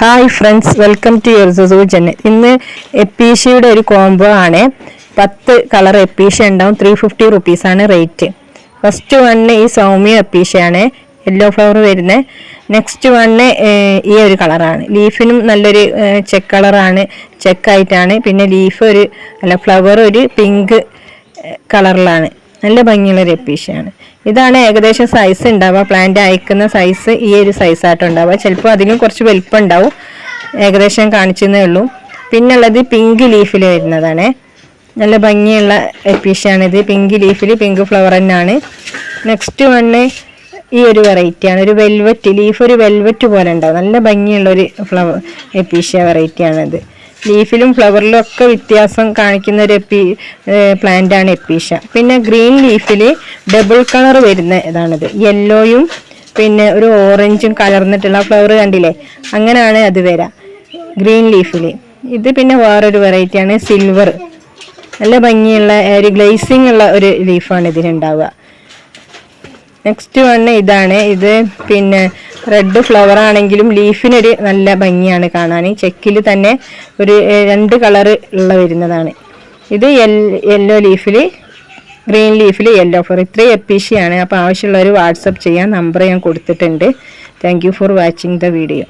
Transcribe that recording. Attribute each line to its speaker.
Speaker 1: Hi friends, welcome to your channel. ഇന്ന് എപ്പീഷ്യയുടെ ഒരു കോംബോ ആണ്. 10 കളർ എപ്പീഷ്യ ഉണ്ടാവും. 350 റുപ്പീസാണ് റേറ്റ്. ഫസ്റ്റ് വണ്ണ് ഈ സൗമ്യ എപ്പീഷ്യയാണ്, യെല്ലോ ഫ്ലവർ വരുന്നത്. നെക്സ്റ്റ് വണ്ണ് ഈ ഒരു കളറാണ്. ലീഫിനും നല്ലൊരു ചെക്ക് കളറാണ്, ചെക്കായിട്ടാണ്. പിന്നെ ലീഫ് ഫ്ലവർ ഒരു പിങ്ക് കളറിലാണ്. നല്ല ഭംഗിയുള്ളൊരു എപ്പീഷ്യയാണ്. ഇതാണ് ഏകദേശം സൈസ് ഉണ്ടാവുക. പ്ലാന്റ് അയക്കുന്ന സൈസ് ഈ ഒരു സൈസായിട്ട് ഉണ്ടാവുക. ചിലപ്പോൾ അതിനും കുറച്ച് വലിപ്പം ഉണ്ടാവും. ഏകദേശം കാണിച്ചതേ ഉള്ളൂ. പിന്നുള്ളത് പിങ്ക് ലീഫിൽ വരുന്നതാണ്. നല്ല ഭംഗിയുള്ള എപ്പീഷ്യയാണിത്. പിങ്ക് ലീഫിൽ പിങ്ക് ഫ്ലവർ തന്നെയാണ്. നെക്സ്റ്റ് വണ്ണ് ഈ ഒരു വെറൈറ്റിയാണ്. ഒരു വെൽവെറ്റ് ലീഫ്, ഒരു വെൽവെറ്റ് പോലെ ഉണ്ടാവും. നല്ല ഭംഗിയുള്ളൊരു ഫ്ലവർ എപ്പീഷ്യ വെറൈറ്റിയാണിത്. ലീഫിലും ഫ്ലവറിലും ഒക്കെ വ്യത്യാസം കാണിക്കുന്ന ഒരു പ്ലാന്റാണ് എപ്പീഷ്യ. പിന്നെ ഗ്രീൻ ലീഫിൽ ഡബിൾ കളർ വരുന്ന ഇതാണിത്. യെല്ലോയും പിന്നെ ഒരു ഓറഞ്ചും കലർന്നിട്ടുള്ള ഫ്ലവർ കണ്ടില്ലേ, അങ്ങനെയാണ് അത് വരാം ഗ്രീൻ ലീഫിൽ. ഇത് പിന്നെ വേറൊരു വെറൈറ്റിയാണ് സിൽവർ. നല്ല ഭംഗിയുള്ള ഒരു ഗ്ലേസിങ് ഉള്ള ഒരു ലീഫാണ് ഇതിനുണ്ടാവുക. നെക്സ്റ്റ് വണ്ണ് ഇതാണ്. ഇത് പിന്നെ റെഡ് ഫ്ലവർ ആണെങ്കിലും ലീഫിനൊരു നല്ല ഭംഗിയാണ് കാണാൻ. ചെക്കിൽ തന്നെ ഒരു 2 കളർ ഉള്ള വരുന്നതാണ്. ഇത് യെല്ലോ ലീഫിൽ, ഗ്രീൻ ലീഫിൽ യെല്ലോ ഫ്ലവർ. ഇത്രയും എപ്പീഷ്യയാണ്. അപ്പോൾ ആവശ്യമുള്ളവർ വാട്സപ്പ് ചെയ്യാൻ നമ്പർ ഞാൻ കൊടുത്തിട്ടുണ്ട്. Thank you for watching the video.